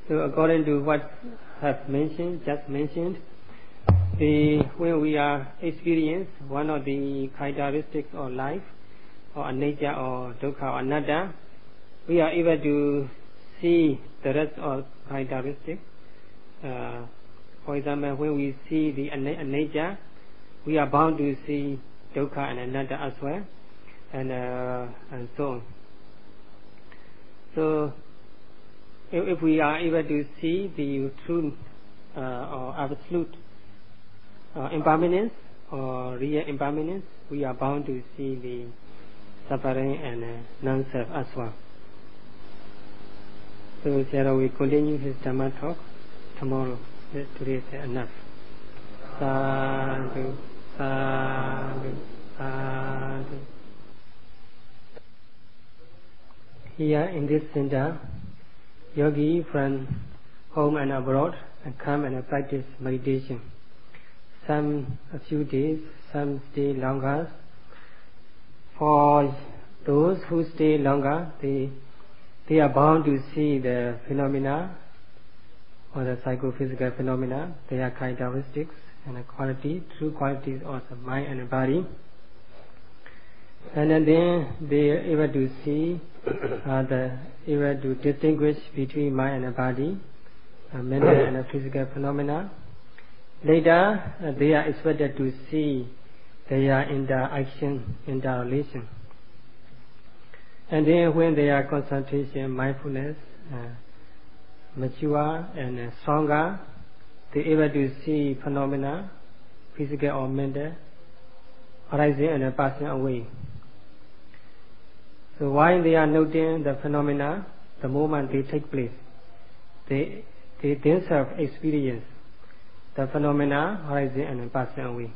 So according to what I've mentioned, just mentioned, when we are experiencing one of the characteristics of life, or Anicca, or Dukkha, or Anatta, we are able to see the rest of characteristics. For example, when we see the Anicca, we are bound to see Dukkha and Anatta as well, and so on. So, if we are able to see the true or absolute impermanence or real impermanence, we are bound to see the suffering and non-self as well. So, shall we continue his Dhamma talk tomorrow? Today is enough. Sadhu, sadhu, sadhu. Here in this center, yogi from home and abroad come and practice meditation. Some a few days, some stay longer. For those who stay longer, they are bound to see the phenomena or the psychophysical phenomena, their characteristics and the quality, true qualities of the mind and the body. And then they are able to see, able to distinguish between mind and the body, mental and the physical phenomena. Later, they are expected to see their interaction, interrelation. And then when their concentration, mindfulness, mature and stronger, they are able to see phenomena, physical or mental, arising and passing away. So while they are noting the phenomena, the moment they take place, they themselves experience the phenomena arising and passing away.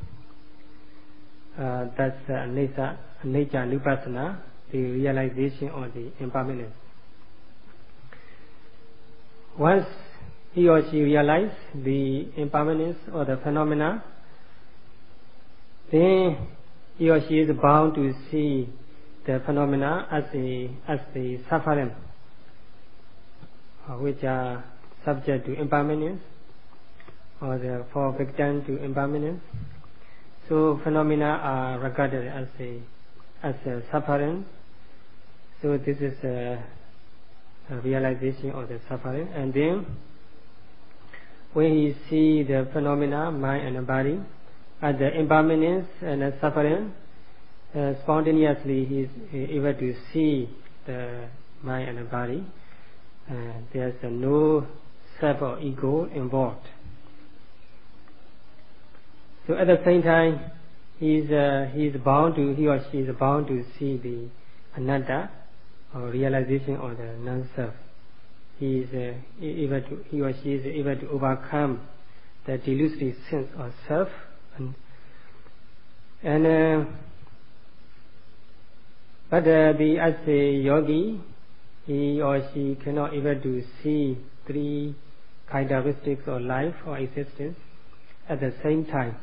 That's Anicca Vipassana, the realization of the impermanence. Once he or she realizes the impermanence of the phenomena, then he or she is bound to see the phenomena as the suffering, which are subject to impermanence, or therefore victim to impermanence. So phenomena are regarded as a suffering. So this is a realization of the suffering. And then when he see the phenomena, mind and the body, as the impermanence and the suffering, spontaneously he is able to see the mind and the body. There's no self or ego involved. So at the same time, he or she is bound to see the Anatta, or realization of the non-self. He or she is able to overcome the delusory sense of self, but as a yogi, he or she cannot able to see three characteristics of life or existence at the same time.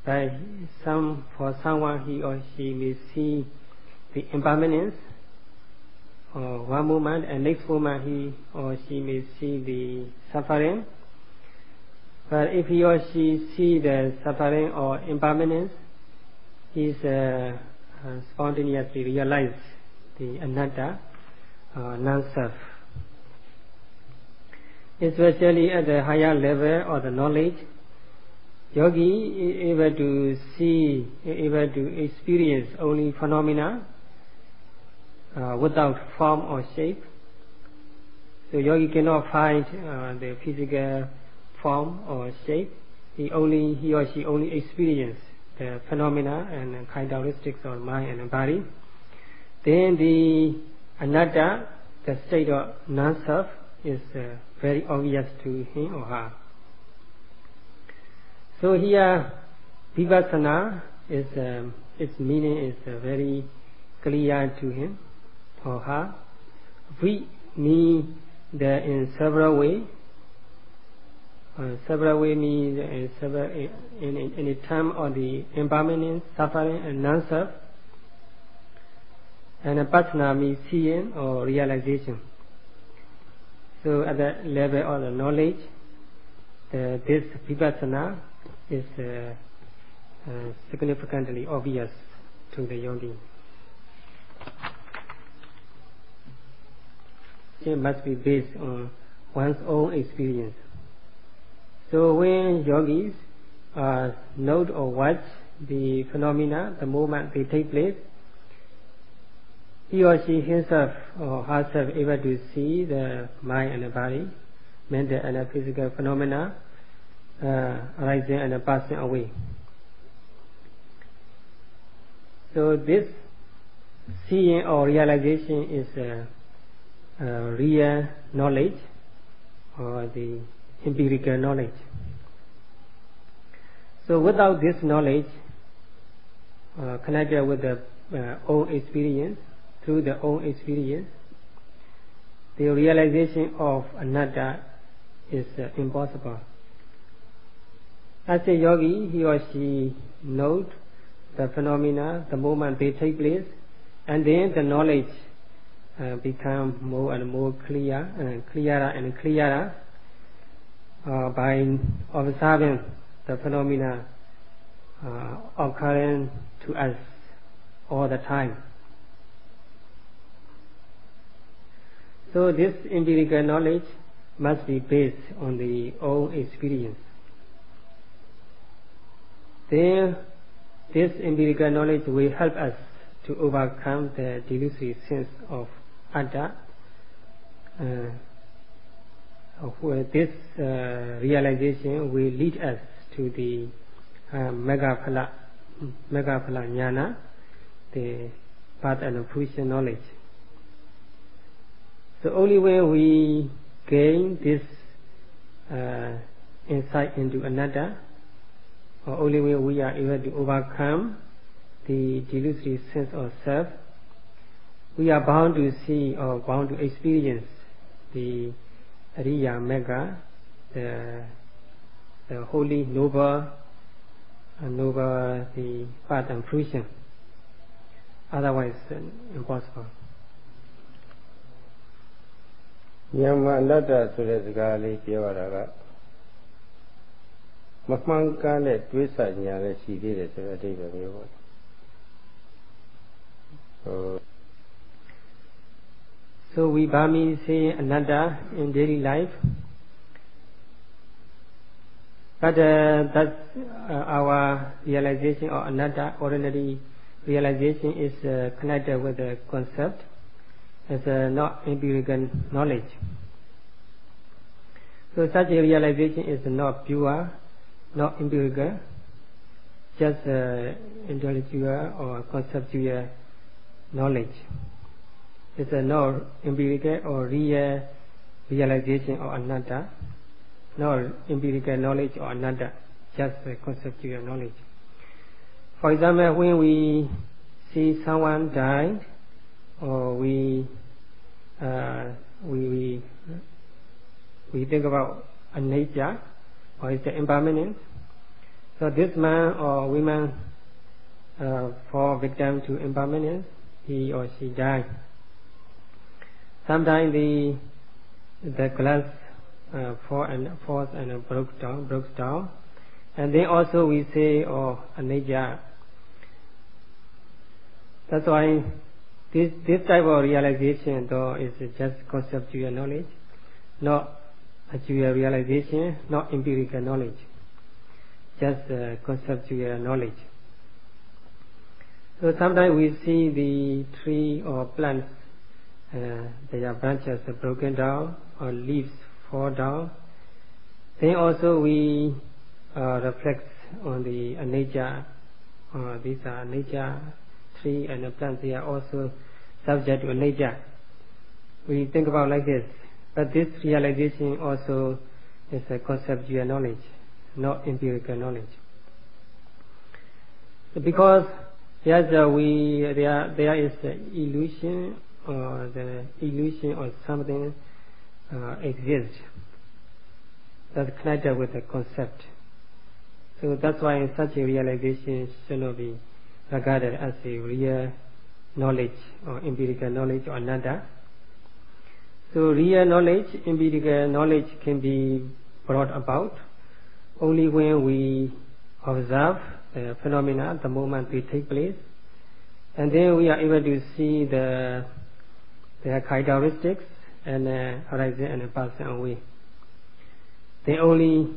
But for someone, he or she may see the impermanence one moment, and next moment he or she may see the suffering. But if he or she see the suffering or impermanence, he spontaneously realize the Anatta, non-self. Especially at the higher level of the knowledge, yogi is able to see, able to experience only phenomena without form or shape. So yogi cannot find the physical form or shape. He or she only experience the phenomena and characteristics of mind and body. Then the Anatta, the state of non-self, is very obvious to him or her. So here, Vipassana its meaning is very clear to him or her. We mean that in several ways. Several ways means in the term of the impermanence, suffering, and non-self. And Vipassana means seeing or realization. So at the level of the knowledge, this Vipassana is significantly obvious to the yogi. It must be based on one's own experience. So when yogis note or watch the phenomena, the moment they take place, he or she himself or herself able to see the mind and the body, mental and physical phenomena arising and passing away. So this seeing or realization is real knowledge or the empirical knowledge. So without this knowledge connected with the own experience, through the own experience, the realization of Anatta is impossible. As a yogi, he or she note the phenomena the moment they take place, and then the knowledge become more and more clearer and clearer by observing the phenomena occurring to us all the time. So this empirical knowledge must be based on the own experience. Then this empirical knowledge will help us to overcome the delusory sense of Atta. This realization will lead us to the Megaphala Jnana, the path and fruition knowledge. So only when we gain this insight into Anatta, or only when we are able to overcome the delusory sense of self, we are bound to see or bound to experience the Ariya Mega, the holy, noble, the path and fruition. Otherwise, impossible. Yama Anatta ဆိုတဲ့စကားလေးပြောရတာကမမှန်ကန်တဲ့တွေးဆညာလည်းရှိသေးတယ်ဆိုတဲ့အဓိပ္ပာယ်မျိုးပေါ့ So we Burmese say Anatta in daily life, but that's our realization or Anatta ordinary realization is connected with the concept. It's not empirical knowledge. So such a realization is not pure, not empirical, just intellectual or conceptual knowledge. It's not empirical or real realization of Anatta, not empirical knowledge of Anatta, just conceptual knowledge. For example, when we see someone died, or we think about Anicca, or its impermanence. So this man or woman fall victim to impermanence, he or she died. Sometimes the glass falls and broke down, and then also we say, oh, Anicca. That's why this type of realization, though, is just conceptual knowledge, not actual realization, not empirical knowledge, just conceptual knowledge. So sometimes we see the tree or plants, their branches are broken down or leaves fall down. Then also we reflect on the Anicca. These are Anicca. Tree and the plants, they are also subject to Anicca. We think about like this, but this realization also is a conceptual knowledge, not empirical knowledge. Because yes, there is illusion, or the illusion of something exists that's connected with the concept. So that's why such a realization should not be regarded as a real knowledge or empirical knowledge or Anatta. So real knowledge, empirical knowledge can be brought about only when we observe the phenomena the moment they take place, and then we are able to see their characteristics and arising and passing away. Then only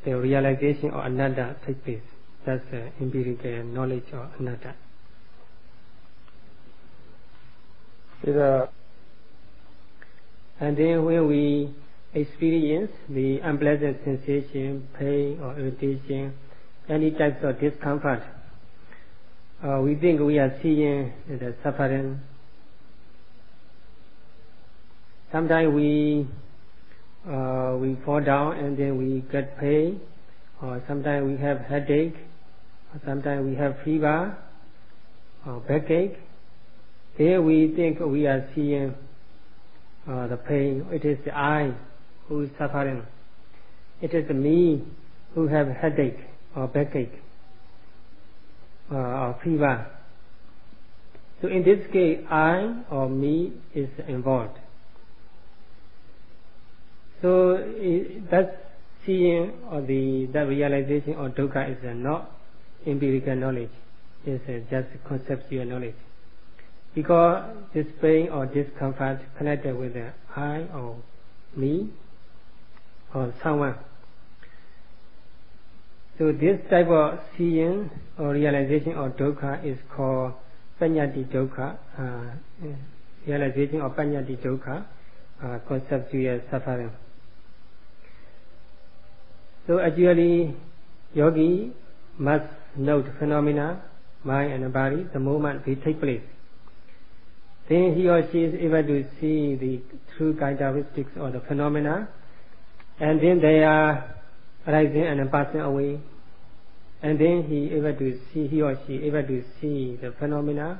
the realization of Anatta takes place. That's empirical knowledge of Anatta. And then when we experience the unpleasant sensation, pain or irritation, any types of discomfort, we think we are seeing the suffering. Sometimes we fall down and then we get pain, or sometimes we have headache, or sometimes we have fever or backache. There we think we are seeing the pain. It is the I who is suffering. It is me who have headache or backache or fever. So in this case, I or me is involved. So that seeing or that realization of dukkha is not empirical knowledge. It's just conceptual knowledge. Because this pain or discomfort connected with the I or me or someone. So this type of seeing or realization of dukkha is called paññatti dukkha, realization of paññatti dukkha, conceptual suffering. So actually, yogi must note phenomena, mind and body, the moment they take place. Then he or she is able to see the true characteristics of the phenomena, and then they are arising and passing away. And then he or she able to see the phenomena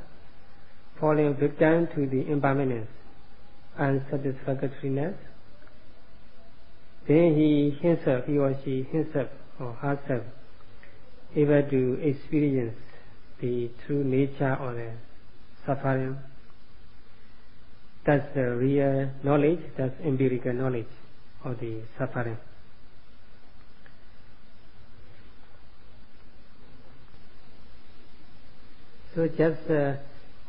falling victim to the impermanence, unsatisfactoriness. Then he or she himself or herself able to experience the true nature of the suffering. That's the real knowledge, that's empirical knowledge of the suffering. So just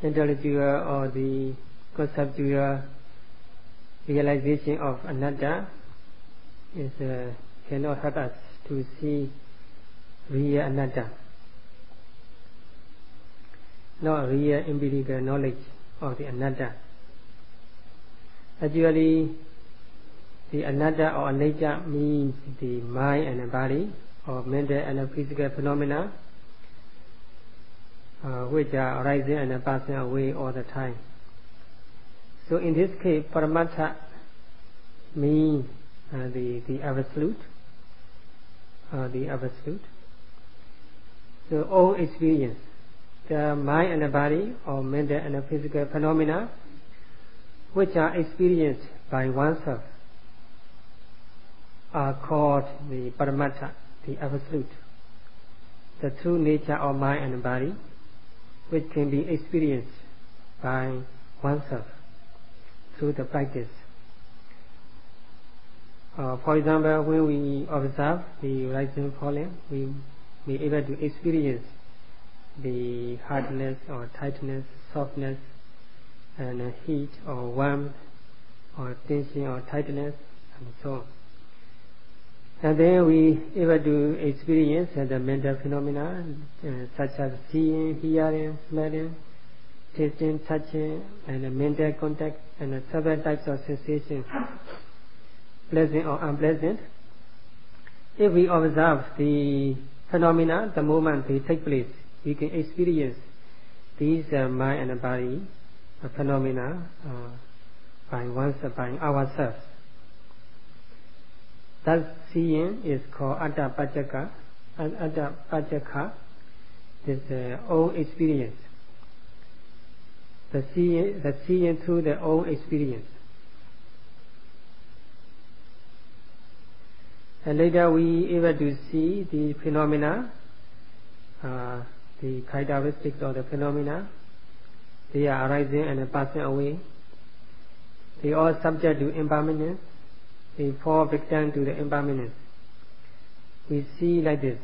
intellectual or the conceptual realization of Anatta is cannot help us to see real Anatta, not real empirical knowledge of the Anatta. Actually, the Anatta or Anicca means the mind and the body, or mental and physical phenomena, which are arising and passing away all the time. So in this case, Paramattha means the absolute, the absolute. So all experience, the mind and the body, or mental and physical phenomena, which are experienced by oneself, are called the Paramattha, the absolute, the true nature of mind and body, which can be experienced by oneself through the practice. For example, when we observe the rising and falling, we may be able to experience the hardness or tightness, softness, and heat or warmth, or tension or tightness, and so on. And then we able to experience the mental phenomena such as seeing, hearing, smelling, tasting, touching, and mental contact, and several types of sensations, pleasant or unpleasant. If we observe the phenomena the moment they take place, we can experience these mind and body phenomena by ourselves. That seeing is called Atta Pajjaka. Atta Pajjaka is the own experience. The seeing through the own experience. And later we able to see the phenomena, the characteristics of the phenomena. They are arising and passing away. They all subject to impermanence. They fall victim to the impermanence. We see like this.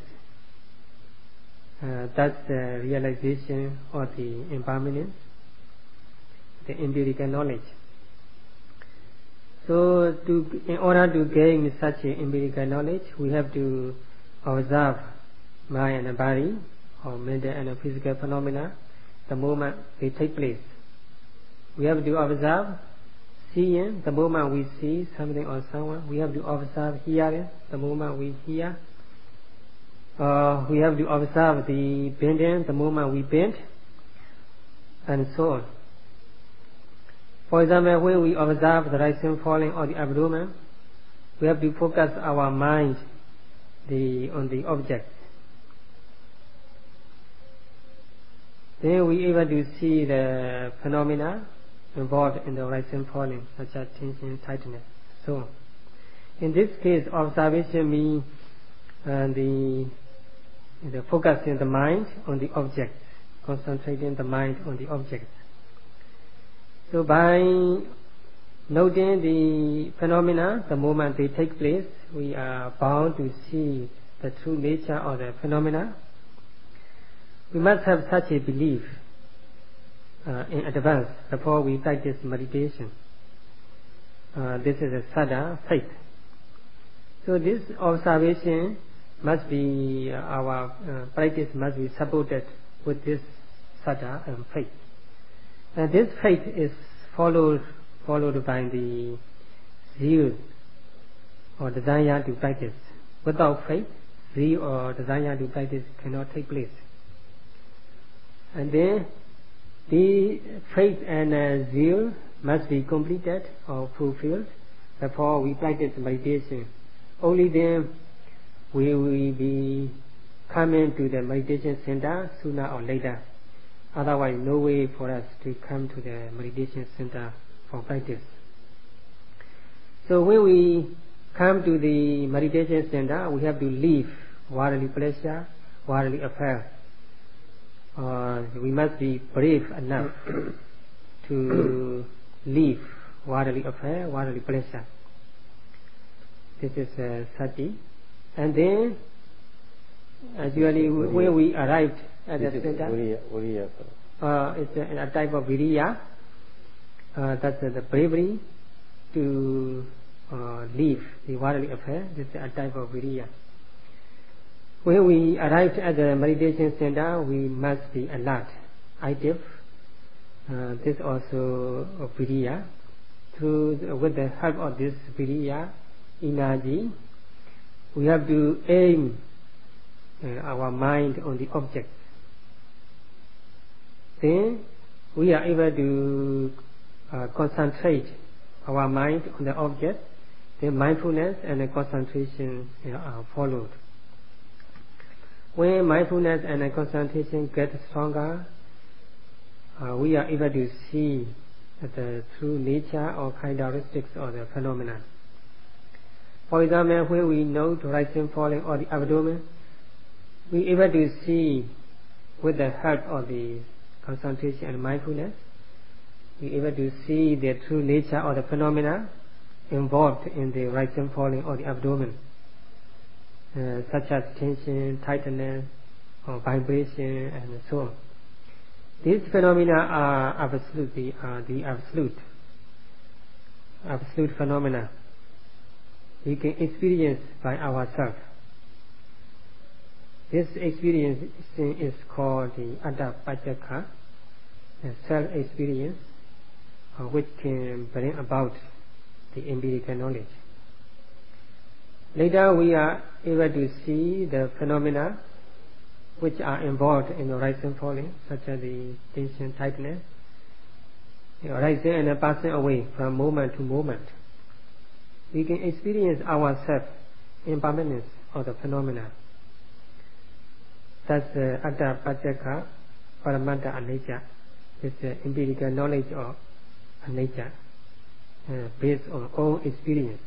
That's the realization of the impermanence, the empirical knowledge. So, in order to gain such empirical knowledge, we have to observe mind and body, or mental and physical phenomena, the moment they take place. We have to observe seeing, the moment we see something or someone. We have to observe hearing, the moment we hear. We have to observe the bending, the moment we bend, and so on. For example, when we observe the rising, falling of the abdomen, we have to focus our mind on the object. Then we able to see the phenomena involved in the rising, falling, such as tension, tightness, so on. In this case, observation means the focusing the mind on the object, concentrating the mind on the object. So by noting the phenomena, the moment they take place, we are bound to see the true nature of the phenomena. We must have such a belief in advance before we practice meditation. This is a sada, faith. So this observation must be, our practice must be supported with this sada and faith. And this faith is followed by the zeal or desire to practice. Without faith, zeal or desire to practice cannot take place. And then the faith and zeal must be completed or fulfilled before we practice meditation. Only then we will be coming to the meditation center sooner or later. Otherwise, no way for us to come to the meditation center for practice. So when we come to the meditation center, we have to leave worldly pleasure, worldly affair. We must be brave enough to leave worldly affair, worldly pleasure. This is sati. And then, usually when we arrived at the center, it's a type of viriya. That's the bravery to leave the worldly affair. This is a type of viriya. When we arrived at the meditation center, we must be alert, active. This also a viriya. With the help of this viriya, energy, we have to aim our mind on the object. Then we are able to concentrate our mind on the object. Then mindfulness and the concentration are followed. When mindfulness and the concentration get stronger, we are able to see the true nature or characteristics of the phenomenon. For example, when we know the rising, falling of the abdomen, we are able to see with the help of the concentration and mindfulness, we are able to see the true nature of the phenomena involved in the rising, falling of the abdomen, such as tension, tightness, or vibration, and so on. These phenomena are the absolute phenomena we can experience by ourselves. This experience is called the Anatta, self-experience, which can bring about the empirical knowledge. Later we are able to see the phenomena which are involved in the rising, falling, such as the tension, tightness, rising and passing away from moment to moment. We can experience ourselves impermanence of the phenomena. That's the Anatta Paramata Anicca. It's the empirical knowledge of Anicca based on own experience.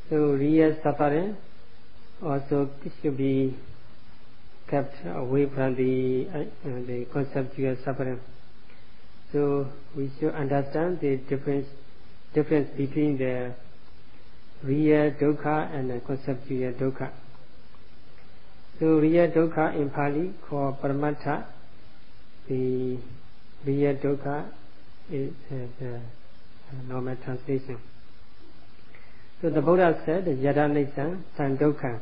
So real suffering also should be kept away from the conceptual suffering. So we should understand the difference between the real dukkha and the conceptual dukkha. So real dukkha in Pali called paramattha. The real dukkha is the normal translation. So the Buddha said, yada niccāṃ san dukkhaṃ.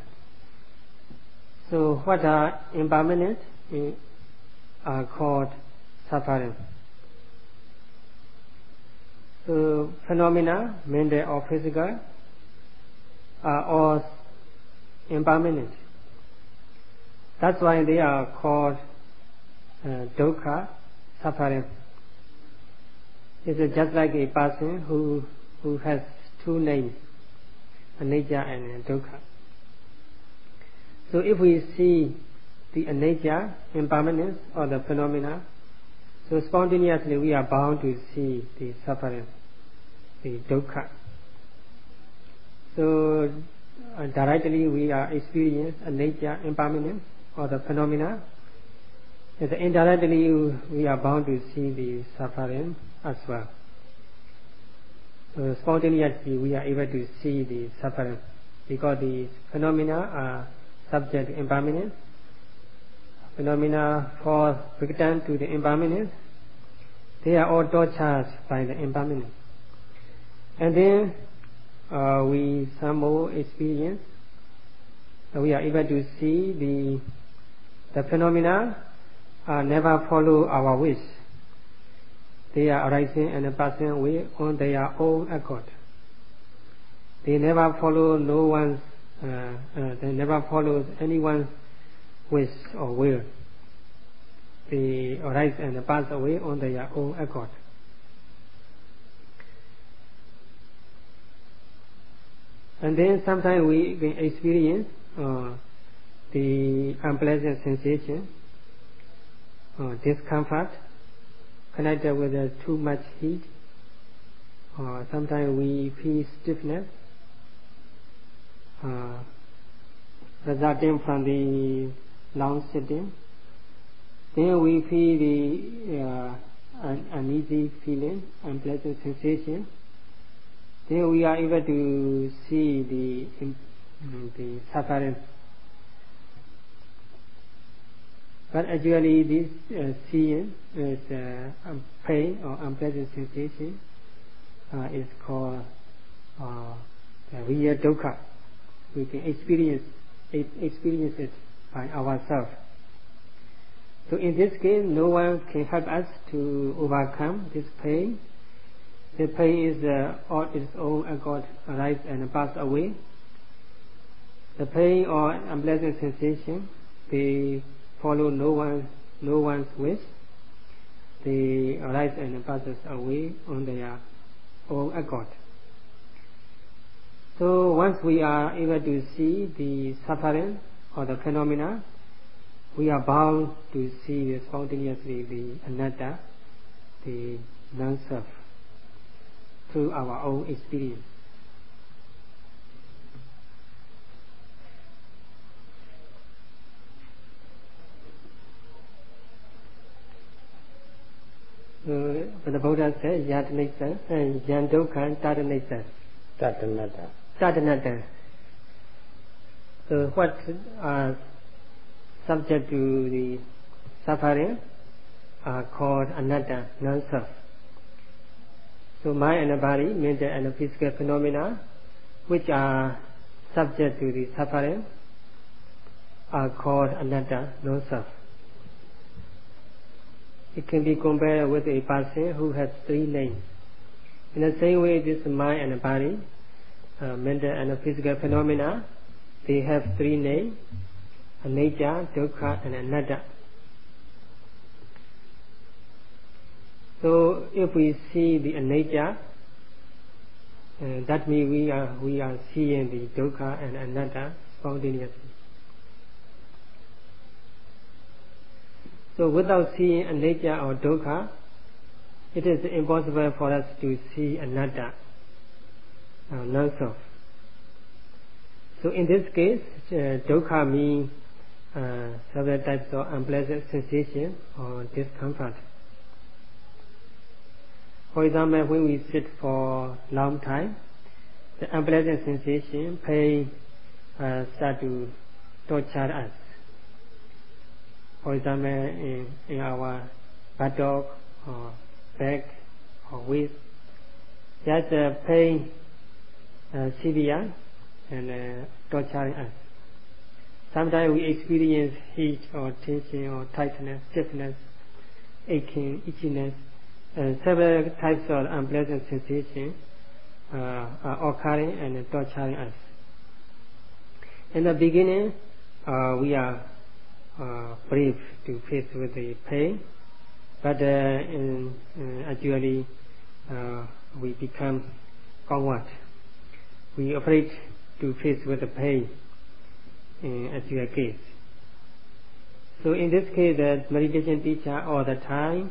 So what are impermanent are called suffering. So phenomena, mental or physical, are all impermanent. That's why they are called dukkha, suffering. It's just like a person who has two names, Anicca and Dukkha. So if we see the Anicca, impermanence, or the phenomena, so spontaneously we are bound to see the suffering, the Dukkha. So directly we are experiencing Anicca, impermanence, or the phenomena. And indirectly we are bound to see the suffering as well. So spontaneously we are able to see the suffering because the phenomena are subject to impermanence. Phenomena fall victim to the impermanence. They are all tortured by the impermanence. And then we some more experience. We are able to see the phenomena never follow our wish. They are arising and passing away on their own accord. They never follow they never follow anyone's wish or will. They arise and pass away on their own accord. And then sometimes we can experience the unpleasant sensation, discomfort connected with too much heat, or sometimes we feel stiffness resulting from the long sitting. Then we feel the uneasy feeling, unpleasant sensation. Then we are able to see the suffering. But actually this seeing is pain or unpleasant sensation is called the real dukkha. We can experience it by ourselves. So in this case, no one can help us to overcome this pain. The pain is on its own accord arise and pass away. The pain or unpleasant sensation, they follow no one's wish. They arise and passes away on their own accord. So once we are able to see the suffering or the phenomena, we are bound to see spontaneously the anatta, the non-self, through our own experience. So the Buddha said, Yad Nissa and Yan Dukkha Tada Nissa. Anatta. So what are subject to the suffering are called anatta, non-self. So mind and body, mental and physical phenomena, which are subject to the suffering, are called anatta, non-self. It can be compared with a person who has three names. In the same way, this mind and body, mental and physical phenomena, they have three names: Anicca, Dukkha, and Anatta. So if we see the Anicca, that means we are seeing the Dukkha and Anatta spontaneously. So without seeing Anicca or Dukkha, it is impossible for us to see Anatta, non-self. So in this case, Dukkha means several types of unpleasant sensation or discomfort. For example, when we sit for long time, the unpleasant sensation, pain, start to torture us. For example, in our buttock or back or waist, there's a pain severe and torturing us. Sometimes we experience heat or tension or tightness, stiffness, aching, itchiness, several types of unpleasant sensations are occurring and torturing us. In the beginning, we are brave to face with the pain, but actually we become coward. We are afraid to face with the pain as your case. So in this case, the meditation teacher all the time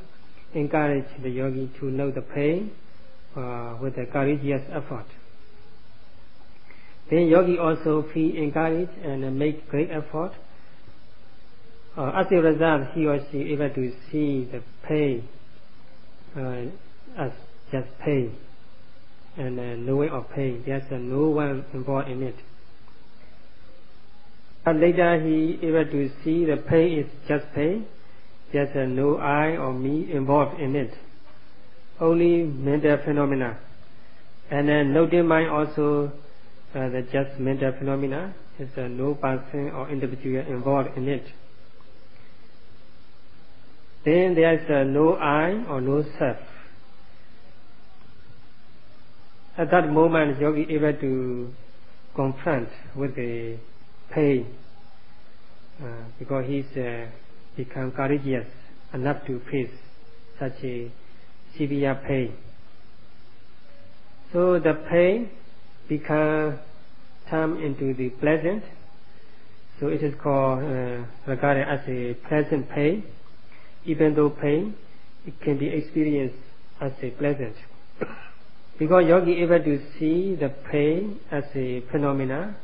encourage the yogi to know the pain with a courageous effort. Then yogi also feel encouraged and make great effort. As a result, he or she able to see the pain as just pain and knowing of pain. There's no one involved in it. But later he able to see the pain is just pain. There's no I or me involved in it. Only mental phenomena. And then noting mind also the just mental phenomena. There's no person or individual involved in it. Then there's no I or no self. At that moment, yogi able to confront with the pain because he's become courageous enough to face such a severe pain. So the pain turn into the pleasant. So it is called regarded as a pleasant pain. Even though pain, it can be experienced as a pleasant. Because yogi able to see the pain as a phenomena,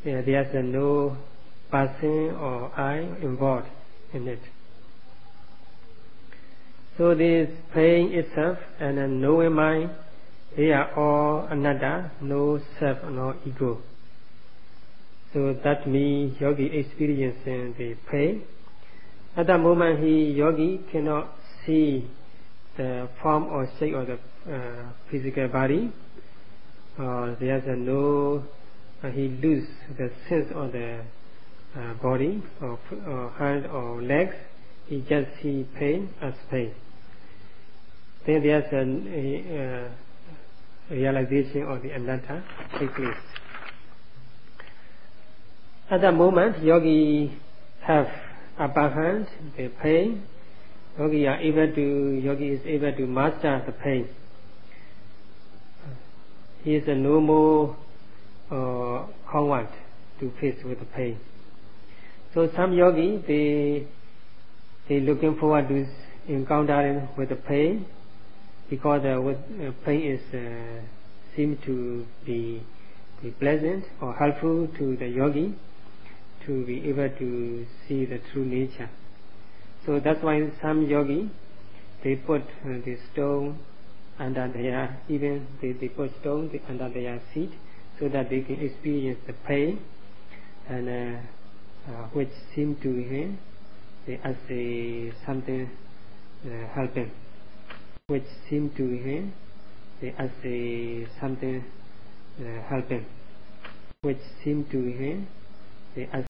there's no person or I involved in it. So this pain itself and the knowing mind, they are all anatta, no self, no ego. So that means yogi experiencing the pain. At that moment, yogi cannot see the form or shape of the physical body. There's no, he loses the sense of the body or hand or legs. He just see pain as pain. Then there's a realization of the anatta takes place. At that moment, yogi have upper hand, the pain. Yogi is able to master the pain. He is no more coward to face with the pain. So some yogi they looking forward to encountering with the pain because pain is seem to be pleasant or helpful to the yogi to be able to see the true nature. So that's why some yogi they put the stone under their they put stone under their feet so that they can experience the pain and which seem to him as something helping, which seem to him as something helping, which seem to him as